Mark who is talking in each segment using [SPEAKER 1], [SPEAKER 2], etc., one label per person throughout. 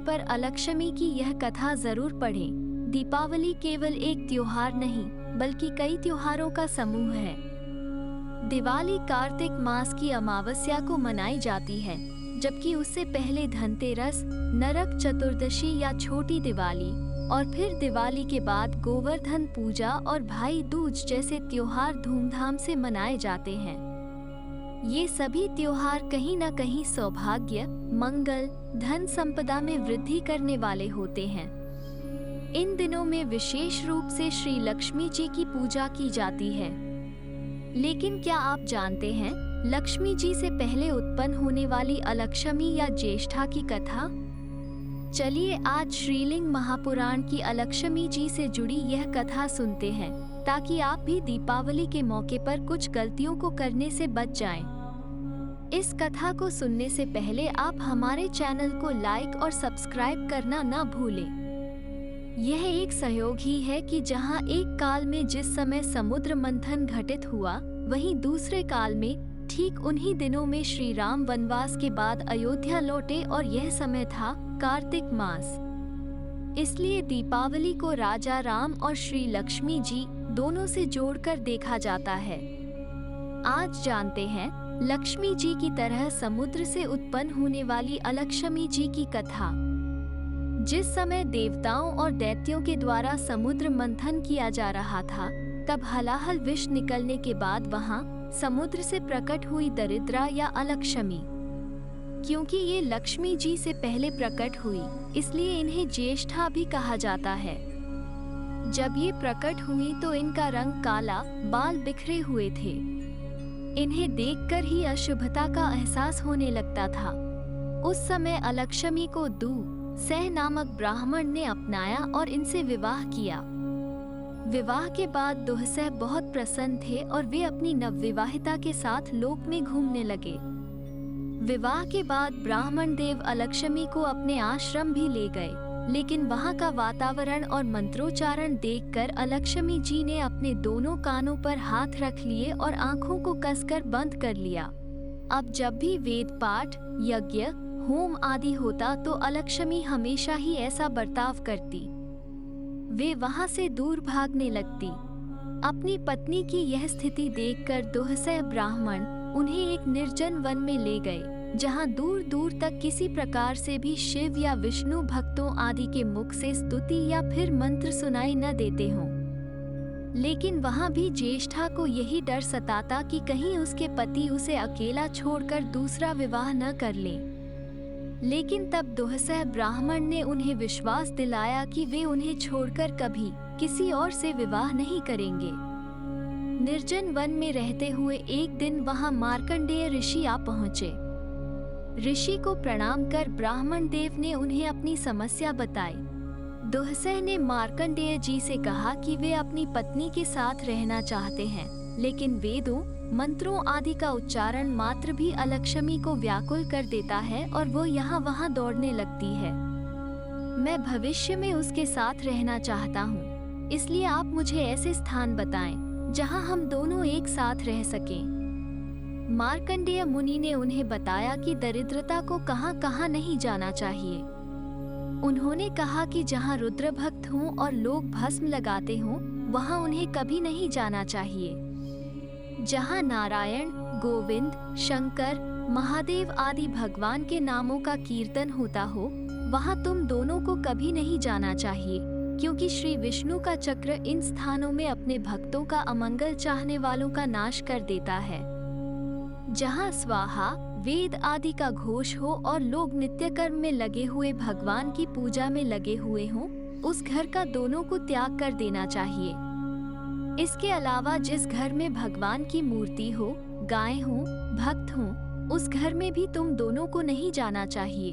[SPEAKER 1] पर अलक्ष्मी की यह कथा जरूर पढ़ें। दीपावली केवल एक त्योहार नहीं बल्कि कई त्योहारों का समूह है। दिवाली कार्तिक मास की अमावस्या को मनाई जाती है, जबकि उससे पहले धनतेरस, नरक चतुर्दशी या छोटी दिवाली और फिर दिवाली के बाद गोवर्धन पूजा और भाई दूज जैसे त्योहार धूमधाम से मनाए जाते हैं। ये सभी त्योहार कहीं न कहीं सौभाग्य, मंगल, धन संपदा में वृद्धि करने वाले होते हैं। इन दिनों में विशेष रूप से श्री लक्ष्मी जी की पूजा की जाती है। लेकिन क्या आप जानते हैं लक्ष्मी जी से पहले उत्पन्न होने वाली अलक्ष्मी या ज्येष्ठा की कथा? चलिए आज श्रीलिंग महापुराण की अलक्ष्मी जी से जुड़ी यह कथा सुनते हैं, ताकि आप भी दीपावली के मौके पर कुछ गलतियों को करने से बच जाएं। इस कथा को सुनने से पहले आप हमारे चैनल को लाइक और सब्सक्राइब करना ना भूलें। यह एक सहयोग ही है कि जहां एक काल में जिस समय समुद्र मंथन घटित हुआ, वहीं दूसरे काल में ठीक उन्हीं दिनों में श्री राम वनवास के बाद अयोध्या लौटे और यह समय था कार्तिक मास। इसलिए दीपावली को राजा राम और श्री लक्ष्मी जी दोनों से जोड़कर देखा जाता है। आज जानते हैं लक्ष्मी जी की तरह समुद्र से उत्पन्न होने वाली अलक्ष्मी जी की कथा। जिस समय देवताओं और दैत्यों के द्वारा समुद्र मंथन किया जा रहा था, तब हलाहल विष निकलने के बाद वहां समुद्र से प्रकट हुई दरिद्रा या अलक्ष्मी। क्योंकि ये लक्ष्मी जी से पहले प्रकट हुई, इसलिए इन्हें ज्येष्ठा भी कहा जाता है। जब ये प्रकट हुई तो इनका रंग काला, बाल बिखरे हुए थे। इन्हें देखकर ही अशुभता का एहसास होने लगता था। उस समय अलक्ष्मी को दुःसह नामक ब्राह्मण ने अपनाया और इनसे विवाह किया। विवाह के बाद दुःसह बहुत प्रसन्न थे और वे अपनी नवविवाहिता के साथ लोक में घूमने लगे। विवाह के बाद ब्राह्मण देव अलक्ष्मी को अपने आश्रम भी ले गए, लेकिन वहां का वातावरण और मंत्रोच्चारण देखकर अलक्ष्मी जी ने अपने दोनों कानों पर हाथ रख लिए और आंखों को कसकर बंद कर लिया। अब जब भी वेद पाठ, यज्ञ, होम आदि होता तो अलक्ष्मी हमेशा ही ऐसा बर्ताव करती। वे वहां से दूर भागने लगती। अपनी पत्नी की यह स्थिति देखकर दुःसह ब्राह्मण उन्हें एक निर्जन वन में ले गए, जहां दूर दूर तक किसी प्रकार से भी शिव या विष्णु भक्तों आदि के मुख से स्तुति या फिर मंत्र सुनाई न देते हों। लेकिन वहां भी ज्येष्ठा को यही डर सताता कि कहीं उसके पति उसे अकेला छोड़कर दूसरा विवाह न कर लें। लेकिन तब दुःसह ब्राह्मण ने उन्हें विश्वास दिलाया कि वे उन्हें छोड़कर कभी किसी और से विवाह नहीं करेंगे। निर्जन वन में रहते हुए एक दिन वहां मार्कंडेय ऋषि आ पहुंचे। ऋषि को प्रणाम कर ब्राह्मण देव ने उन्हें अपनी समस्या बताई। दुःसह ने मार्कंडेय जी से कहा कि वे अपनी पत्नी के साथ रहना चाहते हैं, लेकिन वेदों, मंत्रों आदि का उच्चारण मात्र भी अलक्ष्मी को व्याकुल कर देता है और वो यहाँ वहाँ दौड़ने लगती है। मैं भविष्य में उसके साथ रहना चाहता हूँ, इसलिए आप मुझे ऐसे स्थान बताएं जहाँ हम दोनों एक साथ रह सकें। मार्कंडेय मुनि ने उन्हें बताया कि दरिद्रता को कहाँ कहाँ नहीं जाना चाहिए। उन्होंने कहा कि जहाँ रुद्र भक्त हों और लोग भस्म लगाते हों, वहाँ उन्हें कभी नहीं जाना चाहिए। जहाँ नारायण, गोविंद, शंकर, महादेव आदि भगवान के नामों का कीर्तन होता हो, वहाँ तुम दोनों को कभी नहीं जाना चाहिए, क्योंकि श्री विष्णु का चक्र इन स्थानों में अपने भक्तों का अमंगल चाहने वालों का नाश कर देता है। जहाँ स्वाहा, वेद आदि का घोष हो और लोग नित्य कर्म में लगे हुए भगवान की पूजा में लगे हुए हों, उस घर का दोनों को त्याग कर देना चाहिए। इसके अलावा जिस घर में भगवान की मूर्ति हो, गाय हो, भक्त हो, उस घर में भी तुम दोनों को नहीं जाना चाहिए।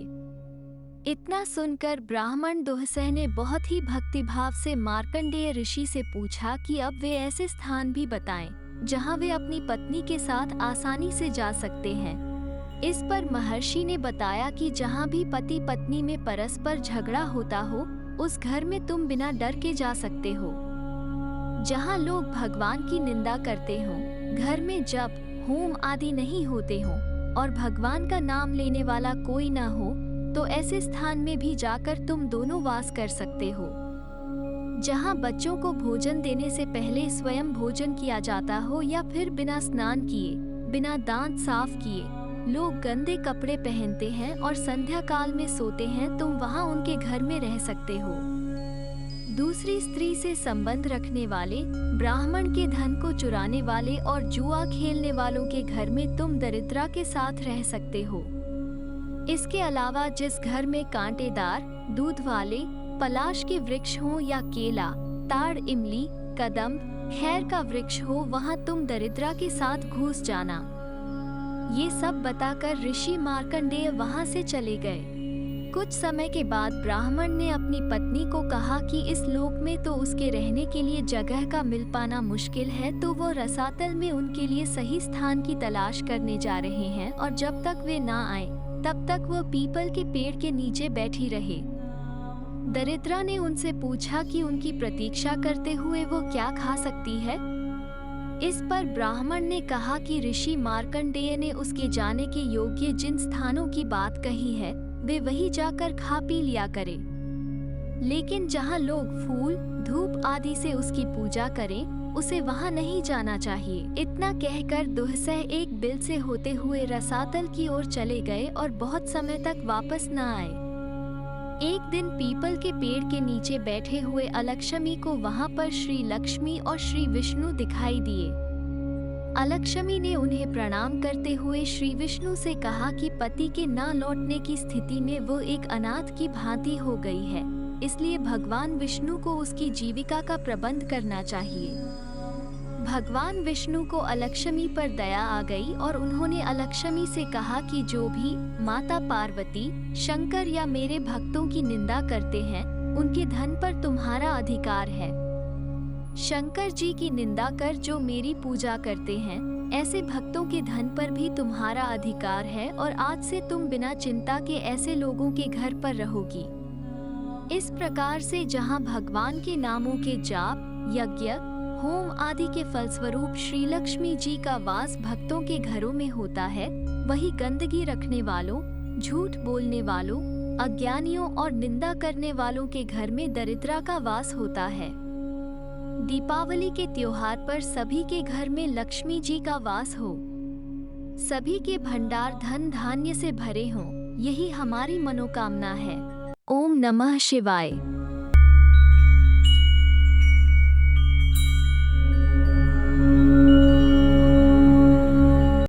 [SPEAKER 1] इतना सुनकर ब्राह्मण दुःसह ने बहुत ही भक्तिभाव से मार्कंडेय ऋषि से पूछा कि अब वे ऐसे स्थान भी बताएं जहां वे अपनी पत्नी के साथ आसानी से जा सकते हैं। इस पर महर्षि ने बताया कि जहां भी पति पत्नी में परस्पर झगड़ा होता हो, उस घर में तुम बिना डर के जा सकते हो। जहां लोग भगवान की निंदा करते हों, घर में जप, होम आदि नहीं होते हों और भगवान का नाम लेने वाला कोई न हो, तो ऐसे स्थान में भी जाकर तुम दोनों वास कर सकते हो, जहाँ बच्चों को भोजन देने से पहले स्वयं भोजन किया जाता हो या फिर बिना स्नान किए, बिना दांत साफ किए लोग गंदे कपड़े पहनते हैं और संध्या काल में सोते हैं, तुम वहाँ उनके घर में रह सकते हो। दूसरी स्त्री से संबंध रखने वाले, ब्राह्मण के धन को चुराने वाले और जुआ खेलने वालों के घर में तुम दरिद्रता के साथ रह सकते हो। इसके अलावा जिस घर में कांटेदार, दूध वाले, पलाश के वृक्ष हो या केला, ताड़, इमली, कदम, खैर का वृक्ष हो, वहां तुम दरिद्रता के साथ घुस जाना। ये सब बताकर ऋषि मार्कंडेय वहां से चले गए। कुछ समय के बाद ब्राह्मण ने अपनी पत्नी को कहा कि इस लोक में तो उसके रहने के लिए जगह का मिल पाना मुश्किल है, तो वो रसातल में उनके लिए सही स्थान की तलाश करने जा रहे हैं और जब तक वे ना आए तब तक वो पीपल के पेड़ के नीचे बैठी रहे। दरिद्रा ने उनसे पूछा कि उनकी प्रतीक्षा करते हुए वो क्या खा सकती है। इस पर ब्राह्मण ने कहा कि ऋषि मार्कंडेय ने उसके जाने के योग्य जिन स्थानों की बात कही है वे वही जाकर खा पी लिया करे, लेकिन जहाँ लोग फूल, धूप आदि से उसकी पूजा करें, उसे वहाँ नहीं जाना चाहिए। इतना कहकर दुहसह एक बिल से होते हुए रसातल की ओर चले गए और बहुत समय तक वापस न आए। एक दिन पीपल के पेड़ के नीचे बैठे हुए अलक्ष्मी को वहाँ पर श्री लक्ष्मी और श्री विष्णु दिखाई दिए। अलक्ष्मी ने उन्हें प्रणाम करते हुए श्री विष्णु से कहा कि पति के न लौटने की स्थिति में वो एक अनाथ की भांति हो गई है, इसलिए भगवान विष्णु को उसकी जीविका का प्रबंध करना चाहिए। भगवान विष्णु को अलक्ष्मी पर दया आ गई और उन्होंने अलक्ष्मी से कहा कि जो भी माता पार्वती, शंकर या मेरे भक्तों की निंदा करते हैं, उनके धन पर तुम्हारा अधिकार है। शंकर जी की निंदा कर जो मेरी पूजा करते हैं, ऐसे भक्तों के धन पर भी तुम्हारा अधिकार है और आज से तुम बिना चिंता के ऐसे लोगों के घर पर रहोगी। इस प्रकार से जहाँ भगवान के नामों के जाप, यज्ञ, होम आदि के फलस्वरूप श्री लक्ष्मी जी का वास भक्तों के घरों में होता है, वही गंदगी रखने वालों, झूठ बोलने वालों, अज्ञानियों और निंदा करने वालों के घर में दरिद्रता का वास होता है। दीपावली के त्योहार पर सभी के घर में लक्ष्मी जी का वास हो, सभी के भंडार धन धान्य से भरे हों, यही हमारी मनोकामना है। ओम नमः शिवाय।